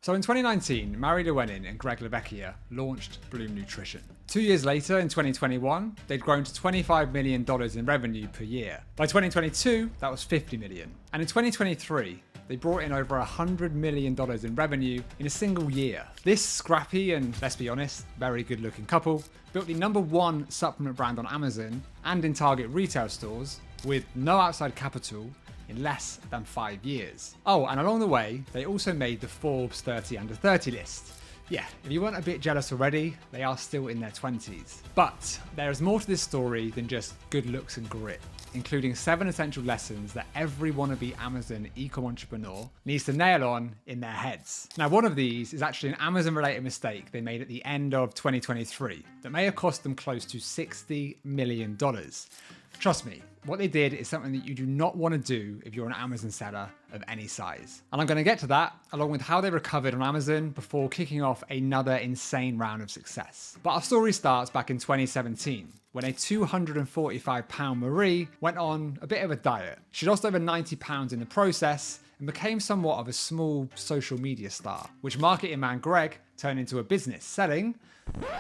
So in 2019, Marie Llewellyn and Greg LeVecchia launched Bloom Nutrition. 2 years later, in 2021, they'd grown to $25 million in revenue per year. By 2022, that was $50 million. And in 2023, they brought in over $100 million in revenue in a single year. This scrappy and, let's be honest, very good looking couple built the #1 supplement brand on Amazon and in Target retail stores with no outside capital in less than 5 years. Oh, and along the way, they also made the Forbes 30 Under 30 list. Yeah, if you weren't a bit jealous already, they are still in their 20s. But there is more to this story than just good looks and grit, including 7 essential lessons that every wannabe Amazon e-com entrepreneur needs to nail on in their heads. Now, one of these is actually an Amazon-related mistake they made at the end of 2023 that may have cost them close to $60 million. Trust me, what they did is something that you do not want to do if you're an Amazon seller of any size. And I'm going to get to that, along with how they recovered on Amazon before kicking off another insane round of success. But our story starts back in 2017, when a 245-pound Marie went on a bit of a diet. She lost over 90 pounds in the process and became somewhat of a small social media star, which marketing man Greg turned into a business selling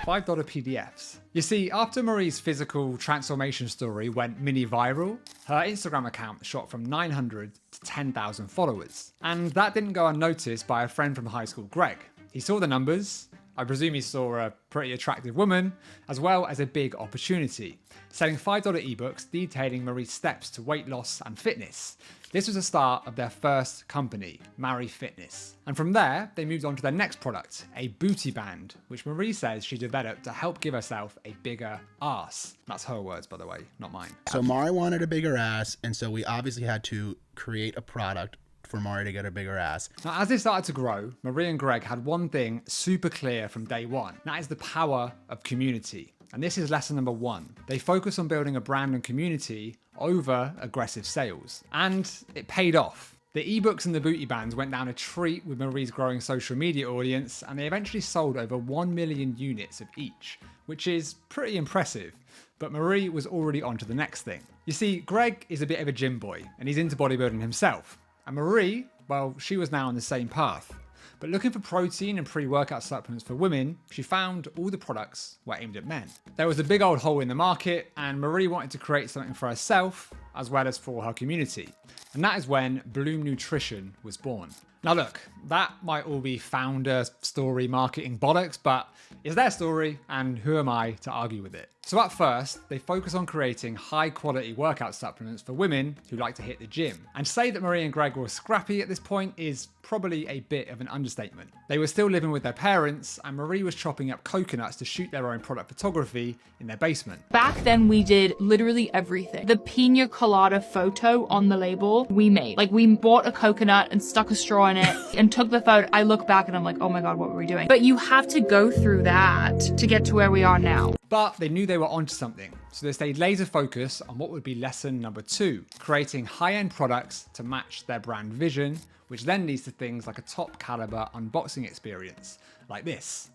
$5 PDFs. You see, after Marie's physical transformation story went mini viral, her Instagram account shot from 900 to 10,000 followers. And that didn't go unnoticed by a friend from high school, Greg. He saw the numbers. I presume he saw a pretty attractive woman, as well as a big opportunity, selling $5 ebooks detailing Marie's steps to weight loss and fitness. This was the start of their first company, Marie Fitness. And from there, they moved on to their next product, a booty band, which Marie says she developed to help give herself a bigger ass. That's her words, by the way, not mine. So Mari wanted a bigger ass, and so we obviously had to create a product for Mari to get a bigger ass. Now, as they started to grow, Marie and Greg had one thing super clear from day one. And that is the power of community. And this is lesson #1. They focus on building a brand and community over aggressive sales. And it paid off. The ebooks and the booty bands went down a treat with Marie's growing social media audience, and they eventually sold over 1 million units of each, which is pretty impressive. But Marie was already on to the next thing. You see, Greg is a bit of a gym boy, and he's into bodybuilding himself. And Marie, well, she was now on the same path. But looking for protein and pre-workout supplements for women, she found all the products were aimed at men. There was a big old hole in the market, and Marie wanted to create something for herself as well as for her community. And that is when Bloom Nutrition was born. Now look, that might all be founder story marketing bollocks, but it's their story, and who am I to argue with it? So at first, they focus on creating high quality workout supplements for women who like to hit the gym. And to say that Marie and Greg were scrappy at this point is probably a bit of an understatement. They were still living with their parents, and Marie was chopping up coconuts to shoot their own product photography in their basement. Back then we did literally everything. The pina colada photo on the label we made. Like, we bought a coconut and stuck a straw in it and took the photo. I look back and I'm like, oh my God, what were we doing? But you have to go through that to get to where we are now. But they knew they were onto something, so they stayed laser focused on what would be lesson #2, creating high-end products to match their brand vision, which then leads to things like a top caliber unboxing experience, like this.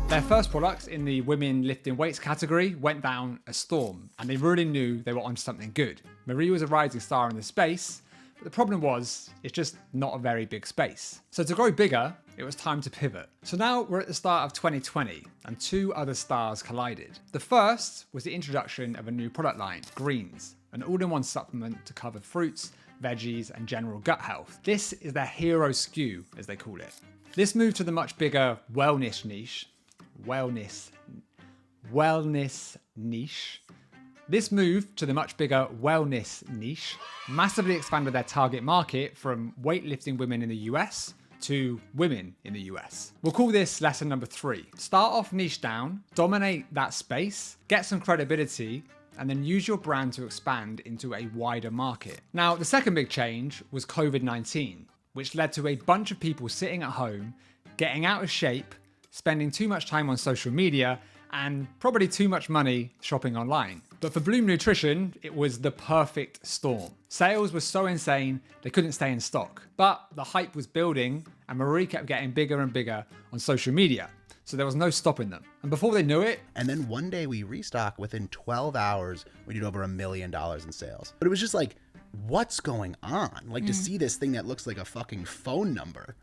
Their first product in the women lifting weights category went down a storm, and they really knew they were onto something good. Marie was a rising star in the space, but the problem was, it's just not a very big space. So to grow bigger, it was time to pivot. So now we're at the start of 2020, and 2 other stars collided. The first was the introduction of a new product line, Greens, an all-in-one supplement to cover fruits, veggies, and general gut health. This is their hero SKU, as they call it. This moved to the much bigger wellness niche. This move to the much bigger wellness niche massively expanded their target market from weightlifting women in the US to women in the US. We'll call this lesson #3. Start off niche down, dominate that space, get some credibility, and then use your brand to expand into a wider market. Now, the second big change was COVID-19, which led to a bunch of people sitting at home, getting out of shape, spending too much time on social media, and probably too much money shopping online. But for Bloom Nutrition, it was the perfect storm. Sales were so insane, they couldn't stay in stock. But the hype was building, and Marie kept getting bigger and bigger on social media. so there was no stopping them. And before they knew it, And then one day we restock. Within 12 hours, we did over $1 million in sales. But it was just like, what's going on? Like to see this thing that looks like a fucking phone number.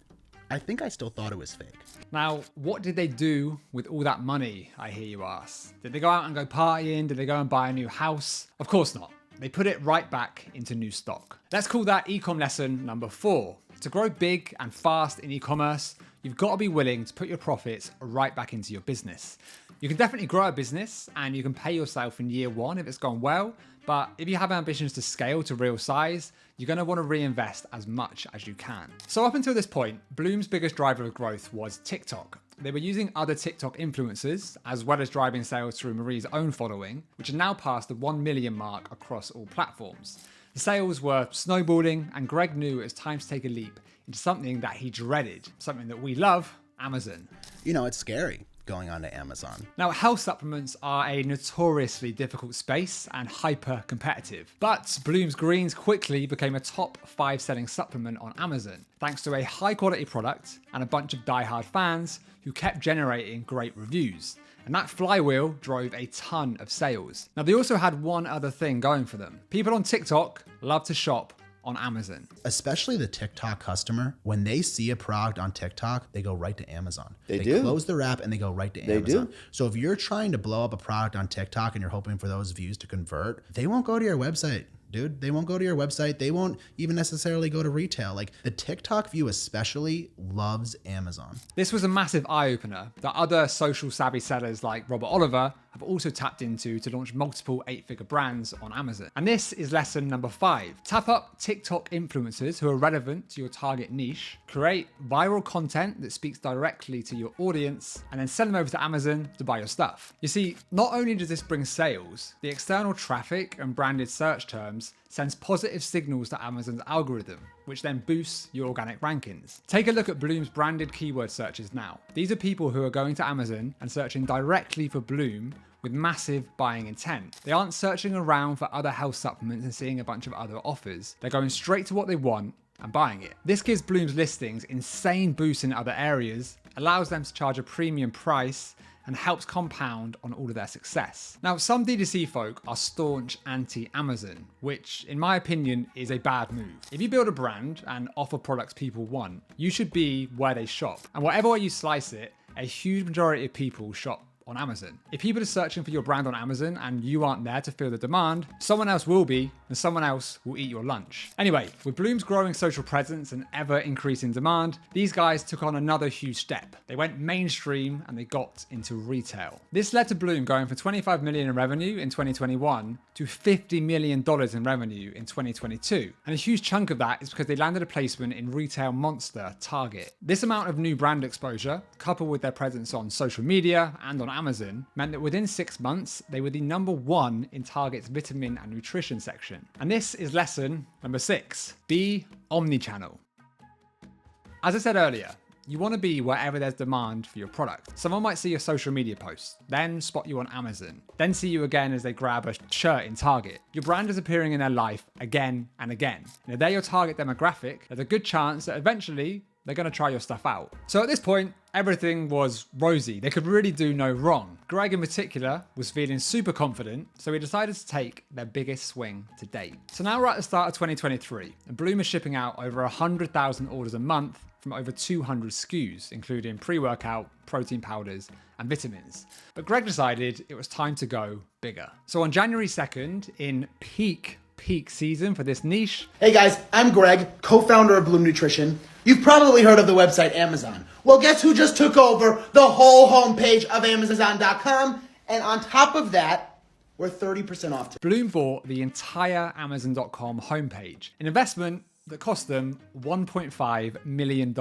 I think I still thought it was fake. now, what did they do with all that money, I hear you ask? Did they go out and go partying? Did they go and buy a new house? Of course not. They put it right back into new stock. Let's call that ecom lesson number 4. To grow big and fast in e-commerce, you've got to be willing to put your profits right back into your business. You can definitely grow a business and you can pay yourself in year 1 if it's gone well, but if you have ambitions to scale to real size, you're going to want to reinvest as much as you can. So up until this point, Bloom's biggest driver of growth was TikTok. They were using other TikTok influencers, as well as driving sales through Marie's own following, which had now passed the 1 million mark across all platforms. The sales were snowballing, and Greg knew it was time to take a leap into something that he dreaded, something that we love, Amazon. You know, it's scary going on to Amazon. Now, health supplements are a notoriously difficult space and hyper competitive, but Bloom's Greens quickly became a top 5 selling supplement on Amazon, thanks to a high quality product and a bunch of diehard fans who kept generating great reviews. And that flywheel drove a ton of sales. Now, they also had one other thing going for them. People on TikTok love to shop on Amazon. Especially the TikTok customer, when they see a product on TikTok, they go right to Amazon. They do. Close their app and they go right to Amazon. So if you're trying to blow up a product on TikTok and you're hoping for those views to convert, they won't go to your website. Dude, they won't go to your website. They won't even necessarily go to retail. Like the TikTok view especially loves Amazon. This was a massive eye-opener that other social savvy sellers like Robert Oliver have also tapped into to launch multiple 8-figure brands on Amazon. And this is lesson number 5. Tap up TikTok influencers who are relevant to your target niche, create viral content that speaks directly to your audience, and then send them over to Amazon to buy your stuff. You see, not only does this bring sales, the external traffic and branded search terms sends positive signals to Amazon's algorithm, which then boosts your organic rankings. Take a look at Bloom's branded keyword searches now. These are people who are going to Amazon and searching directly for Bloom with massive buying intent. They aren't searching around for other health supplements and seeing a bunch of other offers. They're going straight to what they want and buying it. This gives Bloom's listings insane boosts in other areas, allows them to charge a premium price, and helps compound on all of their success. Now, some D2C folk are staunch anti-Amazon, which in my opinion is a bad move. If you build a brand and offer products people want, you should be where they shop. And whatever way you slice it, a huge majority of people shop on Amazon. If people are searching for your brand on Amazon and you aren't there to fill the demand, someone else will be, and someone else will eat your lunch. Anyway, with Bloom's growing social presence and ever increasing demand, these guys took on another huge step. They went mainstream and they got into retail. This led to Bloom going from 25 million in revenue in 2021 to $50 million in revenue in 2022. And a huge chunk of that is because they landed a placement in retail monster Target. This amount of new brand exposure, coupled with their presence on social media and on Amazon, meant that within 6 months, they were the number 1 in Target's vitamin and nutrition section. And this is lesson number 6. Be omnichannel. As I said earlier, you want to be wherever there's demand for your product. Someone might see your social media post, then spot you on Amazon, then see you again as they grab a shirt in Target. Your brand is appearing in their life again and again. And if they're your target demographic, there's a good chance that eventually they're going to try your stuff out. So at this point, everything was rosy. They could really do no wrong. Greg in particular was feeling super confident, so he decided to take their biggest swing to date. So now we're at the start of 2023, and Bloom is shipping out over 100,000 orders a month from over 200 SKUs, including pre-workout, protein powders, and vitamins. But Greg decided it was time to go bigger. So on January 2nd, in peak season for this niche. Hey guys, I'm Greg, co-founder of Bloom Nutrition. You've probably heard of the website Amazon. Well, guess who just took over the whole homepage of Amazon.com? And on top of that, we're 30% off. Bloom bought the entire Amazon.com homepage, an investment that cost them $1.5 million.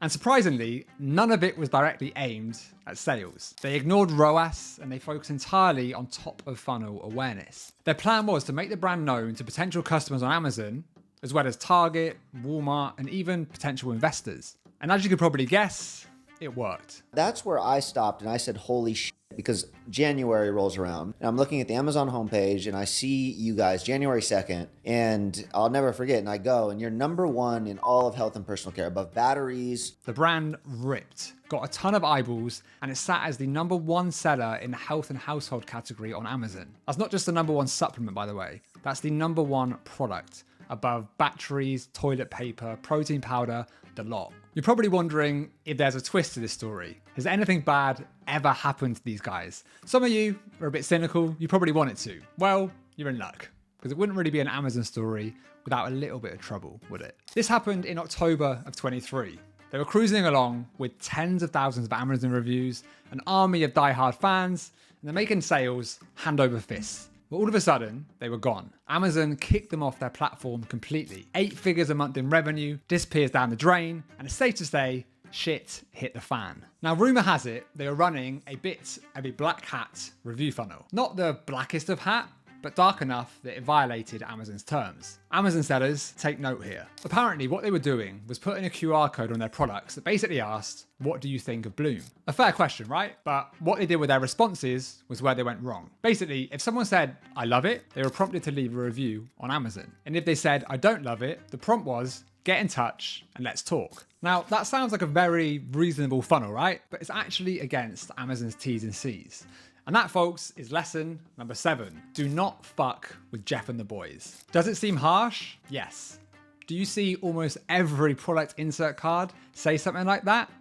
And surprisingly, none of it was directly aimed at sales. They ignored ROAS and they focused entirely on top of funnel awareness. Their plan was to make the brand known to potential customers on Amazon, as well as Target, Walmart, and even potential investors. And as you could probably guess, it worked. That's where I stopped and I said, holy shit, because January rolls around and I'm looking at the Amazon homepage and I see you guys January 2nd, and I'll never forget. And I go, and you're number one in all of health and personal care, above batteries. The brand ripped, got a ton of eyeballs, and it sat as the number one seller in the health and household category on Amazon. That's not just the number one supplement, by the way. That's the number one product, above batteries, toilet paper, protein powder, the lot. You're probably wondering if there's a twist to this story. Has anything bad ever happened to these guys? Some of you are a bit cynical. You probably want it to. Well, you're in luck, because it wouldn't really be an Amazon story without a little bit of trouble, would it? This happened in October of 23. They were cruising along with tens of thousands of Amazon reviews, an army of diehard fans, and they're making sales hand over fist. But all of a sudden, they were gone. Amazon kicked them off their platform completely. 8 figures a month in revenue disappears down the drain, and it's safe to say, shit hit the fan. Now, rumor has it they are running a bit of a black hat review funnel. Not the blackest of hat, but dark enough that it violated Amazon's terms. Amazon sellers, take note here. Apparently, what they were doing was putting a QR code on their products that basically asked, what do you think of Bloom? A fair question, right? But what they did with their responses was where they went wrong. Basically, if someone said, I love it, they were prompted to leave a review on Amazon. And if they said, I don't love it, the prompt was, get in touch and let's talk. Now, that sounds like a very reasonable funnel, right? But it's actually against Amazon's T's and C's. And that, folks, is lesson number 7. Do not fuck with Jeff and the boys. Does it seem harsh? Yes. Do you see almost every product insert card say something like that?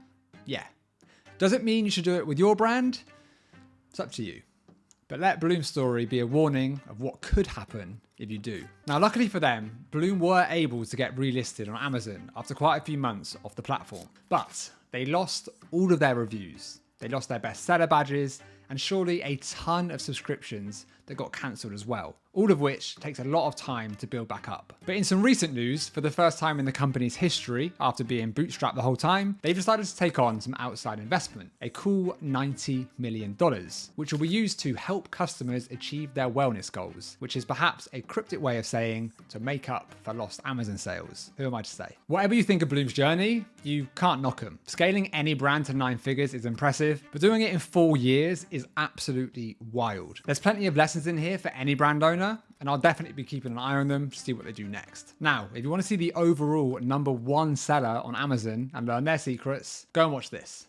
Yeah. Does it mean you should do it with your brand? It's up to you. But let Bloom's story be a warning of what could happen if you do. Now, luckily for them, Bloom were able to get relisted on Amazon after quite a few months off the platform. But they lost all of their reviews. They lost their bestseller badges, and surely a ton of subscriptions that got cancelled as well, all of which takes a lot of time to build back up. But in some recent news, for the first time in the company's history, after being bootstrapped the whole time, they've decided to take on some outside investment, a cool $90 million, which will be used to help customers achieve their wellness goals, which is perhaps a cryptic way of saying to make up for lost Amazon sales. Who am I to say? Whatever you think of Bloom's journey, you can't knock them. Scaling any brand to 9 figures is impressive, but doing it in 4 years is absolutely wild. There's plenty of lessons in here for any brand owner, and I'll definitely be keeping an eye on them to see what they do next. Now, if you want to see the overall number 1 seller on Amazon and learn their secrets, go and watch this.